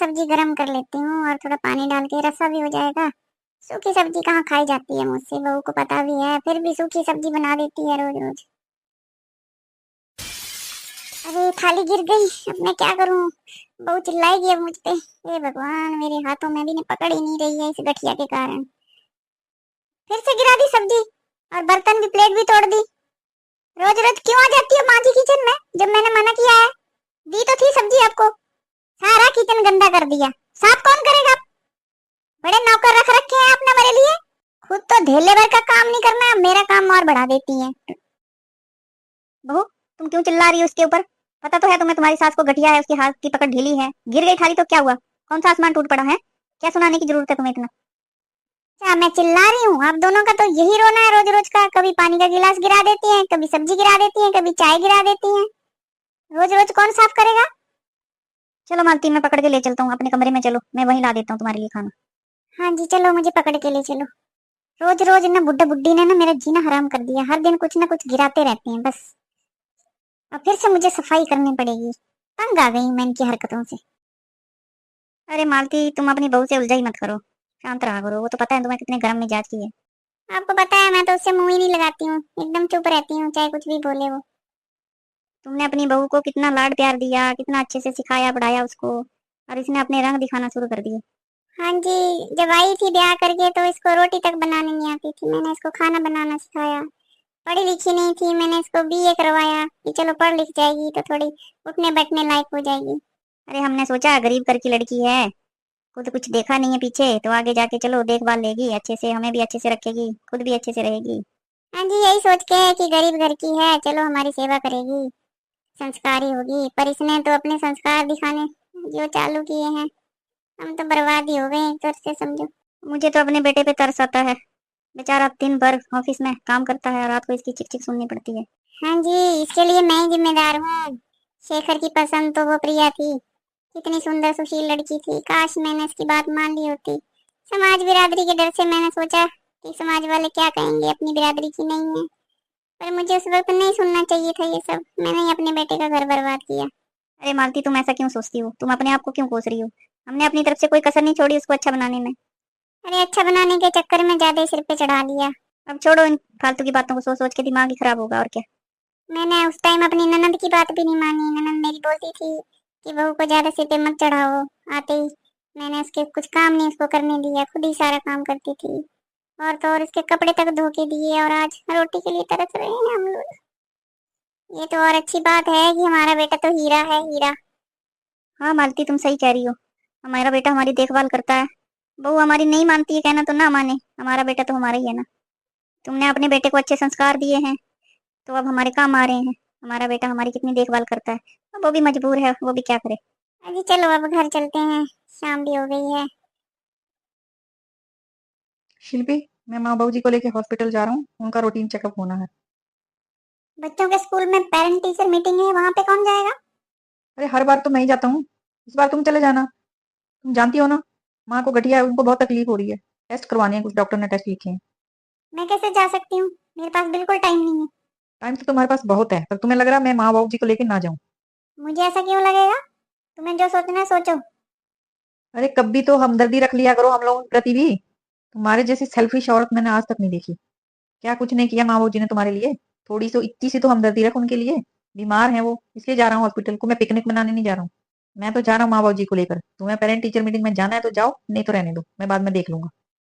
सब्जी गरम कर लेती हूँ और थोड़ा पानी डाल के रसा भी हो जाएगा। सूखी सब्जी कहाँ खाई जाती है मुझसे, बहू को पता भी है, फिर भी सूखी सब्जी बना देती है रोज रोज। अरे थाली गिर गई, अब मैं क्या करूँ? बहू चिल्लाएगी अब मुझ पे। हे भगवान, मेरे हाथों में भी नहीं पकड़ ही नहीं रही है इस गठिया के कारण। फिर से गिरा दी सब्जी और बर्तन भी, प्लेट भी तोड़ दी। रोज रोज क्यों आ जाती हो माँ जी किचन में जब मैंने मना किया है? दी तो थी सब्जी आपको, सारा किचन गंदा कर दिया। साफ कौन करेगा? बड़े नौकर रख रखे हैं आपने मेरे लिए। खुद तो ढेले भर का काम नहीं करना, मेरा काम और बढ़ा देती है। बहू, तुम क्यों चिल्ला रही हो उसके ऊपर? पता तो है तुम्हें तुम्हारी सास को गठिया है, उसके हाथ की पकड़ ढीली है। गिर गई थाली तो क्या हुआ? कौन सा आसमान टूट पड़ा है? क्या सुनाने की जरूरत है तुम्हें इतना? अच्छा, मैं चिल्ला रही हूँ? आप दोनों का तो यही रोना है रोज रोज का। कभी पानी का गिलास गिरा देती हैं, कभी सब्जी गिरा देती हैं, कभी चाय गिरा देती हैं। रोज रोज कौन साफ करेगा? चलो मालती, मैं पकड़ के ले चलता हूँ अपने कमरे में। चलो, मैं वहीं ला देता हूँ तुम्हारे लिए खाना। हाँ जी चलो, मुझे पकड़ के ले चलो। रोज रोज ना बुड्ढा बुड्ढी ने ना मेरा जीना हराम कर दिया। हर दिन कुछ ना कुछ गिराते रहते हैं बस। अब फिर से मुझे सफाई करनी पड़ेगी। तंग आ गई मैं इनकी हरकतों से। अरे मालती, तुम अपनी बहू से उलझाई मत करो, शांत रहा करो। वो तो पता है तुम्हें कितने गर्म मिजाज की है। आपको पता है मैं तो उससे मुंह ही नहीं लगाती हूँ, एकदम चुप रहती हूँ चाहे कुछ भी बोले वो। तुमने अपनी बहू को कितना लाड प्यार दिया, कितना अच्छे से सिखाया पढ़ाया उसको, और इसने अपने रंग दिखाना शुरू कर दिए। हाँ जी, जब आई थी ब्याह करके तो इसको रोटी तक बनाने नहीं आती थी। मैंने इसको खाना बनाना सिखाया। पढ़ी लिखी नहीं थी, मैंने इसको बीए करवाया कि चलो पढ़ लिख जाएगी तो थोड़ी उठने बैठने लायक हो जाएगी। अरे हमने सोचा गरीब घर की लड़की है, खुद कुछ देखा नहीं है पीछे, तो आगे जाके चलो देखभाल लेगी अच्छे से, हमें भी अच्छे से रखेगी, खुद भी अच्छे से रहेगी। हाँ जी, यही सोच के है कि गरीब घर की है, चलो हमारी सेवा करेगी, संस्कारी होगी। पर इसने तो अपने संस्कार दिखाने जो चालू किए हैं, हम तो बर्बाद ही हो गए एक तरह से समझो। मुझे तो अपने बेटे पे तरस आता है। बेचारा दिन भर ऑफिस में काम करता है, रात को इसकी चिक चिक सुननी पड़ती है। हाँ जी, इसके लिए मैं ही जिम्मेदार हूँ। शेखर की पसंद तो वो प्रिया थी, कितनी सुंदर सुशील लड़की थी। काश मैंने इसकी बात मान ली होती। समाज बिरादरी के डर से मैंने सोचा कि समाज वाले क्या कहेंगे, अपनी बिरादरी की नहीं है। पर मुझे उस वक्त नहीं सुनना चाहिए था ये सब। मैंने ही अपने बेटे का घर बर्बाद किया। अरे मालती, तुम ऐसा क्यों सोचती हो? तुम अपने आप को क्यों कोस रही हो? हमने अपनी तरफ से कोई कसर नहीं छोड़ी उसको अच्छा बनाने में। अरे अच्छा बनाने के चक्कर में ज्यादा सिर पे चढ़ा लिया। अब छोड़ो इन फालतू की बातों को, सोच सोच के दिमाग ही खराब होगा और क्या। मैंने उस टाइम अपनी ननद की बात भी नहीं मानी। ननद मेरी बोलती थी कि बहू को ज्यादा सिर पे मत चढ़ाओ। आते ही मैंने उसके कुछ काम नहीं उसको करने दिया, खुद ही सारा काम करती थी। और तो और उसके कपड़े तक धो के दिए, और आज रोटी के लिए तरस रहे हैं हम लोग। ये तो और अच्छी बात है कि हमारा बेटा तो हीरा है, हीरा। हाँ मालती, तुम सही कह रही हो। हमारा बेटा हमारी देखभाल करता है। बहू हमारी नहीं मानती है, कहना तो ना माने, हमारा बेटा तो हमारा ही है ना। तुमने अपने बेटे को अच्छे संस्कार दिए हैं तो अब हमारे काम आ रहे हैं। हमारा बेटा हमारी कितनी देखभाल करता है। अब वो भी मजबूर है, वो भी क्या करे। अजी चलो अब घर चलते हैं, शाम भी हो गई है। शिल्पी, मैं माँ बहू जी को लेके हॉस्पिटल जा रहा हूँ, उनका रूटीन चेकअप होना है। बच्चों के स्कूल में पेरेंट टीचर मीटिंग है, वहां पे कौन जाएगा? अरे हर बार तो मैं ही जाता हूँ, इस बार तुम चले जाना। तुम जानती हो ना, माँ को गठिया है, उनको बहुत तकलीफ हो रही है। टेस्ट करवाने हैं, कुछ डॉक्टर ने टेस्ट लिखे हैं। मैं कैसे जा सकती हूँ? मेरे पास बिल्कुल टाइम नहीं है। टाइम तो तुम्हारे पास बहुत है, पर तुम्हें लग रहा है मैं माँ बहू जी को लेके ना जाऊँ। मुझे ऐसा क्यों लगेगा? तुम्हें जो सोचना है सोचो। अरे कभी तो हमदर्दी रख लिया करो हम लोगों के प्रति भी। तुम्हारे जैसी सेल्फिश औरत मैंने आज तक नहीं देखी। क्या कुछ नहीं किया माँ बहू जी ने तुम्हारे लिए? थोड़ी सी इतनी सी तो हमदर्दी रख उनके लिए। बीमार है वो, इसलिए जा रहा हूँ हॉस्पिटल को। मैं पिकनिक मनाने नहीं जा रहा हूँ। मैं तो जा रहा हूँ माँ बाबू जी को लेकर। तुम्हें पेरेंट टीचर मीटिंग में जाना है तो जाओ, नहीं तो रहने दो, मैं बाद में देख लूंगा।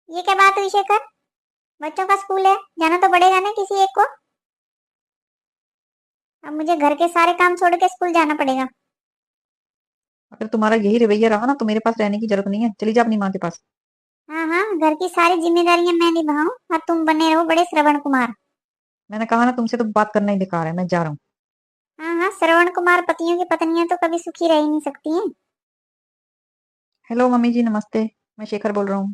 ये क्या बात हुई शेखर? बच्चों का स्कूल है, जाना तो पड़ेगा ना किसी एक को। अब मुझे घर के सारे काम छोड़ के स्कूल जाना पड़ेगा। अगर तुम्हारा यही रवैया रहा ना तो मेरे पास रहने की जरूरत नहीं है, चली जा अपनी माँ के पास। हाँ हाँ, घर की सारी जिम्मेदारियां मैं निभाऊं और तुम बने रहो बड़े श्रवण कुमार। मैंने कहा ना तुमसे, तो बात करना ही बेकार है, मैं जा रहा हूँ। हाँ हाँ, श्रवण कुमार पतियों की पत्नियां तो कभी सुखी रह ही नहीं सकती हैं। हेलो मम्मी जी, नमस्ते। मैं शेखर बोल रहा हूँ।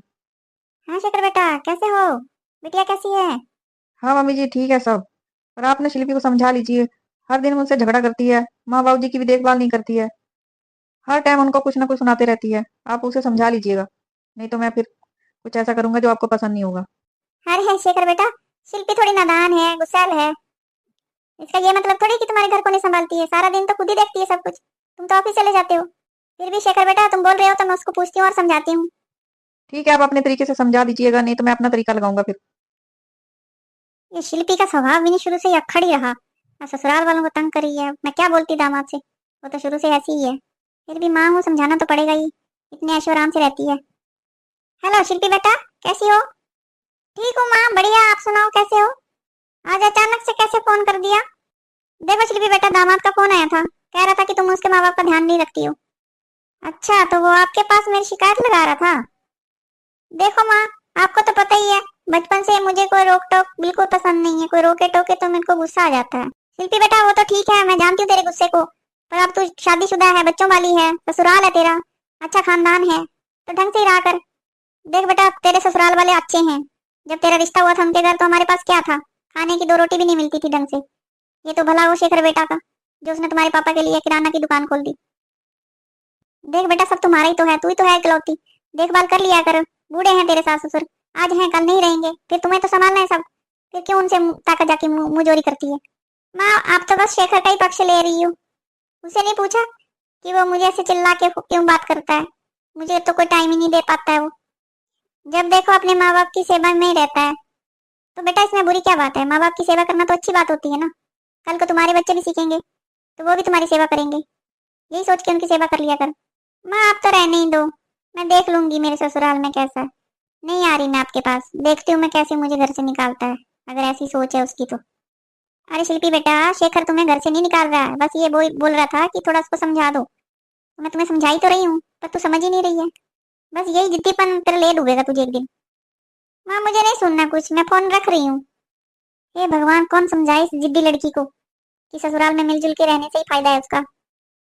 हाँ शेखर बेटा, कैसे हो? बिटिया कैसी है? हाँ मम्मी जी, ठीक है सब। पर आपने शिल्पी को समझा लीजिए। हर दिन मुझसे झगड़ा करती है, माँ बाबू जी की भी देखभाल नहीं करती है। हर टाइम उनको कुछ ना कुछ सुनाते रहती है। आप उसे समझा लीजिएगा, नहीं तो मैं फिर कुछ ऐसा करूंगा जो आपको पसंद नहीं होगा। अरे है शेखर बेटा, शिल्पी थोड़ी नादान है, गुस्सैल है। इसका ये मतलब थोड़ी कि तुम्हारे घर को नहीं संभालती है, सारा दिन तो खुद ही देखती है सब कुछ। तुम तो ऑफिस चले जाते हो, फिर भी शेखर बेटा तुम बोल रहे हो तो मैं उसको पूछती हूँ और समझाती हूँ। ठीक है, आप अपने तरीके से समझा दीजिएगा, नहीं तो मैं अपना तरीका लगाऊंगा फिर। ये शिल्पी का स्वभाव भी नहीं शुरू से ही अक्खड़ ही रहा, और ससुराल वालों को तंग करी है। मैं क्या बोलती दामाद से, वो तो शुरू से ऐसी ही है। फिर भी माँ हूँ, समझाना तो पड़ेगा ही, इतने ऐशो आराम से रहती है। हेलो शिल्पी बेटा, कैसी हो? ठीक हूँ माँ, बढ़िया। आप सुनाओ कैसे हो? आज अचानक से कैसे फोन कर दिया? देखो शिल्पी बेटा, दामाद का फोन आया था, कह रहा था कि तुम उसके माँ बाप का ध्यान नहीं रखती हो। अच्छा, तो वो आपके पास मेरी शिकायत लगा रहा था? देखो माँ, आपको तो पता ही है, बचपन से मुझे कोई रोक टोक बिल्कुल पसंद नहीं है। कोई रोके टोके तो मेरे को गुस्सा आ जाता है। शिल्पी बेटा वो तो ठीक है, मैं जानती हूँ तेरे गुस्से को, पर अब तू शादीशुदा है, बच्चों वाली है, ससुराल है तेरा, अच्छा खानदान है, तो ढंग से ही रहा कर। देख बेटा, तेरे ससुराल वाले अच्छे हैं। जब तेरा रिश्ता हुआ था उनके घर तो हमारे पास क्या था? खाने की दो रोटी भी नहीं मिलती थी ढंग से। ये तो भला हो शेखर बेटा का, जो उसने तुम्हारे पापा के लिए किराना की दुकान खोल दी। देख बेटा, सब तुम्हारा ही तो है, तू ही तो है इकलौती, देखभाल कर लिया कर। बूढ़े हैं तेरे सास ससुर, आज हैं कल नहीं रहेंगे, फिर तुम्हें तो संभालना है सब। फिर क्यों उनसे ताका जाके मुंहजोरी करती है? माँ आप तो बस शेखर का ही पक्ष ले रही हो। उसे नहीं पूछा कि वो मुझे ऐसे चिल्ला के क्यों बात करता है? मुझे तो कोई टाइम ही नहीं दे पाता है वो, जब देखो अपने माँ बाप की सेवा में ही रहता है। तो बेटा इसमें बुरी क्या बात है? माँ बाप की सेवा करना तो अच्छी बात होती है ना। कल को तुम्हारे बच्चे भी सीखेंगे तो वो भी तुम्हारी सेवा करेंगे, यही सोच के उनकी सेवा कर लिया कर। माँ आप तो रहने ही दो, मैं देख लूंगी मेरे ससुराल में कैसा है। नहीं आ रही मैं आपके पास, देखती हूँ मैं कैसे मुझे घर से निकालता है, अगर ऐसी सोच है उसकी तो। अरे शिल्पी बेटा, शेखर तुम्हें घर से नहीं निकाल रहा है, बस ये बोल रहा था कि थोड़ा उसको समझा दो। तो मैं तुम्हें समझाई तो रही हूँ, पर तू समझ ही नहीं रही है। बस यही जिद्दीपन तेरे ले डूबेगा तुझे एक दिन। माँ मुझे नहीं सुनना कुछ, मैं फोन रख रही हूँ। हे भगवान, कौन समझाए इस जिद्दी लड़की को कि ससुराल में मिलजुल के रहने से ही फायदा है उसका।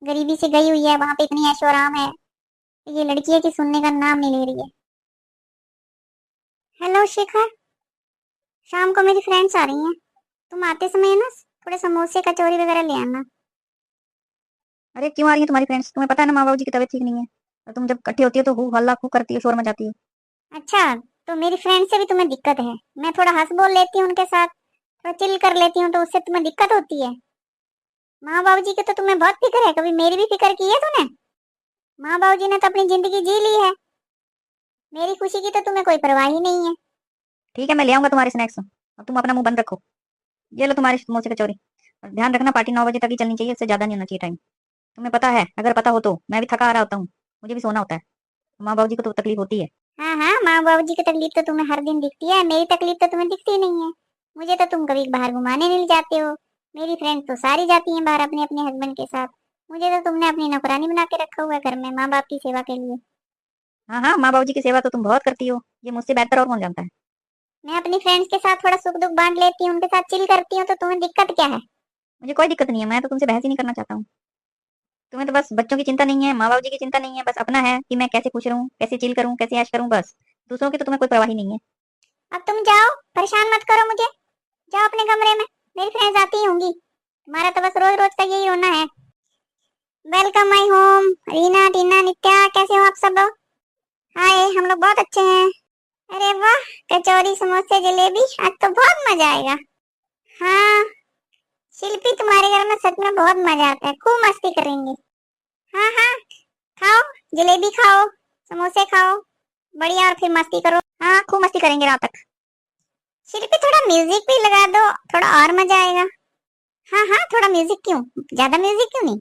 गरीबी से गई हुई है, वहां पे इतनी ऐशो आराम है, ये लड़की है कि सुनने का नाम नहीं ले रही है। हेलो शिखर, शाम को मेरी फ्रेंड्स आ रही हैं, तुम आते समय ना थोड़े समोसे कचौरी वगैरह ले आना। अरे क्यों आ रही है तुम्हारी फ्रेंड्स? तुम्हें पता है ना माँ बाबू जी की तबीयत ठीक नहीं है, और तुम जब इकट्ठी होती हो तो हू हल्ला खूब करती हो, शोर मचाती हो। अच्छा, तो मेरी फ्रेंड से भी तुम्हें दिक्कत है? मैं थोड़ा हंस बोल लेती हूँ उनके साथ, थोड़ा चिल कर लेती हूँ, तो उससे तुम्हें दिक्कत होती है? माँ बाबू जी की तो तुम्हें बहुत फिक्र है, कभी मेरी भी फिक्र की है तूने? माँ बाबू जी ने तो अपनी जिंदगी जी ली है, मेरी खुशी की तो तुम्हें कोई परवाह ही नहीं है। ठीक है, मैं ले आऊंगा तुम्हारे स्नैक्स, और तुम अपना मुंह बंद रखो। ये लो तुम्हारे समोसे कचौरी, और ध्यान रखना पार्टी 9 बजे तक ही चलनी चाहिए, इससे ज्यादा नहीं होना चाहिए टाइम। तुम्हें पता है, अगर पता हो तो मैं भी थका आ रहा होता हूँ, मुझे भी सोना होता है, माँ बाबू जी को तो तकलीफ होती है। हाँ हाँ, माँ बाबू जी की तकलीफ तो तुम्हें हर दिन दिखती है, मेरी तकलीफ तो तुम्हें दिखती नहीं है। मुझे तो तुम कभी बाहर घुमाने नहीं जाते हो, मेरी फ्रेंड तो सारी जाती हैं बाहर अपने अपने हस्बैंड के साथ। मुझे तो तुमने अपनी नौकरानी बना के रखा हुआ है घर में माँ बाप की सेवा के लिए। हाँ हाँ, माँ बाबू जी की सेवा तो तुम बहुत करती हो, ये मुझसे बेहतर और कौन जानता है। मैं अपनी फ्रेंड्स के साथ थोड़ा सुख दुख बांट लेती हूँ, उनके साथ चिल करती हूँ, तो तुम्हें दिक्कत क्या है? मुझे कोई दिक्कत नहीं है, मैं तो तुमसे बहस ही नहीं करना चाहता हूँ। तुम्हें तो बस बच्चों की चिंता नहीं है, माँ बाबू जी की चिंता नहीं है, बस अपना है कि मैं कैसे खुश रहूँ, कैसे चिल करूँ, कैसे ऐश करूँ, बस। दूसरों की तो तुम्हें कोई परवाह ही नहीं है। अब तुम जाओ, परेशान मत करो मुझे, जाओ अपने कमरे में, मेरी फ्रेंड्स आती ही होंगी। तुम्हारा तो बस रोज रोज का यही रोना है। Welcome my home. Reena, Tina, Nitya, कैसे हो आप सब लोग? हाय, हम लोग बहुत अच्छे हैं। अरे वाह, कचौरी समोसे जलेबी, आज तो बहुत मजा आएगा। हाँ शिल्पी, तुम्हारे घर में सच में बहुत मजा आता है, खूब मस्ती करेंगे। हाँ हाँ, खाओ, जलेबी खाओ, समोसे खाओ, बढ़िया, और फिर मस्ती करो। हाँ खूब मस्ती करेंगे रात तक। शिल्पी थोड़ा म्यूजिक भी लगा दो, थोड़ा और मजा आएगा। हाँ हाँ, थोड़ा म्यूजिक क्यों, ज्यादा म्यूजिक क्यों नहीं?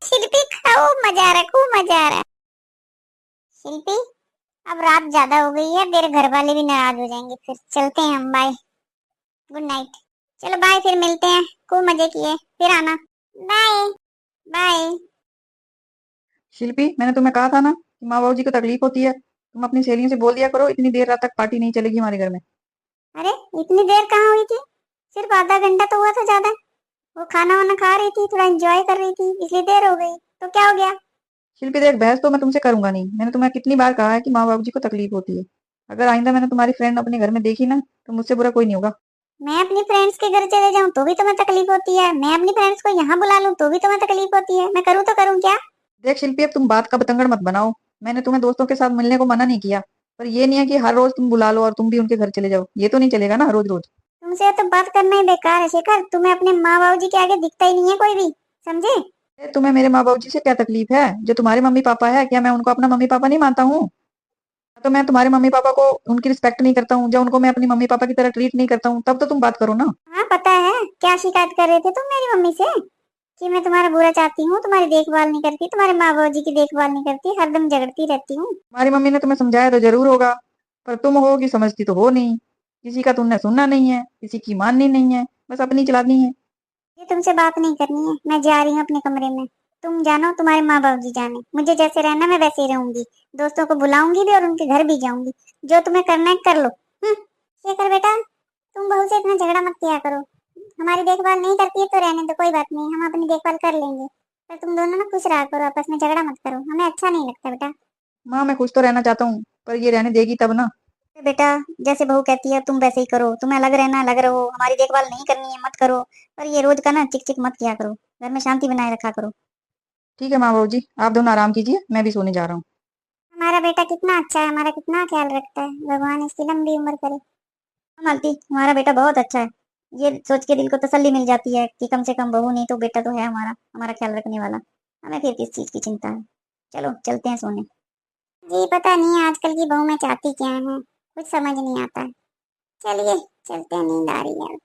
शिल्पी खाओ, मजा आ रहा है, खूब मजा आ रहा है। शिल्पी, अब रात ज्यादा हो गई है, मेरे घर वाले भी नाराज हो जाएंगे, फिर चलते हैं हम, बाय, गुड नाइट। चलो बाय, फिर मिलते हैं, खूब मजे किए, फिर आना। Bye bye. शिल्पी, मैंने तुम्हें कहा था ना कि माँ बाबू जी को तकलीफ होती है। तुम अपनी सहेलियों से बोल दिया करो, इतनी देर रात तक पार्टी नहीं चलेगी हमारे घर में। अरे इतनी देर कहाँ हुई थी, सिर्फ आधा घंटा तो हुआ था ज्यादा। वो खाना वाना खा रही थी, थोड़ा एंजॉय कर रही थी, इसलिए देर हो गई। तो क्या हो गया? शिल्पी देख, बहस तो मैं तुमसे करूंगा नहीं। मैंने तुम्हें कितनी बार कहा है कि माँ बाबू जी को तकलीफ होती है। अगर आइंदा मैंने तुम्हारी फ्रेंड अपने घर में देखी ना, तो मुझसे बुरा कोई नहीं होगा। मैं अपनी फ्रेंड्स के घर चले जाऊं तो भी तुम्हें तकलीफ होती है, मैं अपनी फ्रेंड्स को यहाँ बुला लूं तो भी तुम्हें तकलीफ होती है। मैं करूँ तो करूँ क्या? देख शिल्पी, अब तुम बात का बतंगड़ मत बनाओ। मैंने तुम्हें दोस्तों के साथ मिलने को मना नहीं किया, पर ये नहीं है कि हर रोज तुम बुला लो और तुम भी उनके घर चले जाओ। ये तो नहीं चलेगा ना रोज रोज। तुमसे तो बात करना ही बेकार है शेखर, तुम्हें अपने माँ बाबू जी के आगे दिखता ही नहीं है कोई भी, समझे? तुम्हें मेरे माँ बाबू जी से क्या तकलीफ है? जो तुम्हारे मम्मी पापा है, क्या मैं उनको अपना मम्मी पापा नहीं मानता हूँ? तो मैं तुम्हारे मम्मी पापा को उनकी रिस्पेक्ट नहीं करता हूँ, जब उनको मैं अपनी मम्मी पापा की तरह ट्रीट नहीं करता हूँ, तब तो तुम बात करो ना। हाँ पता है, क्या शिकायत कर रहे थे तुम मेरी मम्मी से कि मैं तुम्हारा बुरा चाहती हूँ, तुम्हारी देखभाल नहीं करती, तुम्हारे माँ बाबू जी की देखभाल नहीं करती, हरदम झगड़ती रहती हूँ। तुम्हारी मम्मी ने तुम्हें समझाया तो जरूर होगा, पर तुम हो कि समझती तो हो नहीं। किसी का तुमने सुनना नहीं है, किसी की माननी नहीं है, बस अपनी चलानी है। ये तुमसे बात नहीं करनी है, मैं जा रही हूँ अपने कमरे में। तुम जानो, तुम्हारे माँ बाबू जी जाने, मुझे जैसे रहना मैं वैसे ही रहूंगी। दोस्तों को बुलाऊंगी भी और उनके घर भी जाऊंगी। जो तुम्हें करना है कर लो। शेखर बेटा, तुम बहू से इतना झगड़ा मत किया करो। हमारी देखभाल नहीं करती है तो रहने दो, कोई बात नहीं, हम अपनी देखभाल कर लेंगे। पर तुम दोनों ना खुश रहा करो, आपस में झगड़ा मत करो, हमें अच्छा नहीं लगता बेटा। माँ, मैं खुश तो रहना चाहता हूँ, पर ये रहने देगी तब ना। बेटा, जैसे बहू कहती है तुम वैसे ही करो, तुम्हें अलग रहना अलग रहो, हमारी देखभाल नहीं करनी है मत करो। पर ये रोज का ना चिक चिक मत किया करो, घर में शांति बनाए रखा करो। ठीक है माँ बाबू जी, आप दोनों आराम कीजिए, मैं भी सोने जा रहा हूँ। हमारा बेटा कितना अच्छा है, हमारा कितना ख्याल रखता है, भगवान इसकी लंबी उम्र करे। हाँ, मालती हमारा बेटा बहुत अच्छा है। ये सोच के दिल को तसल्ली मिल जाती है कि कम से कम बहू नहीं तो बेटा तो है हमारा, हमारा ख्याल रखने वाला। हमें फिर किस चीज की चिंता है। चलो चलते हैं सोने। जी पता नहीं आजकल की बहू में चाहती क्या है, कुछ समझ नहीं आता है। चलिए चलते हैं, नींद आ रही है।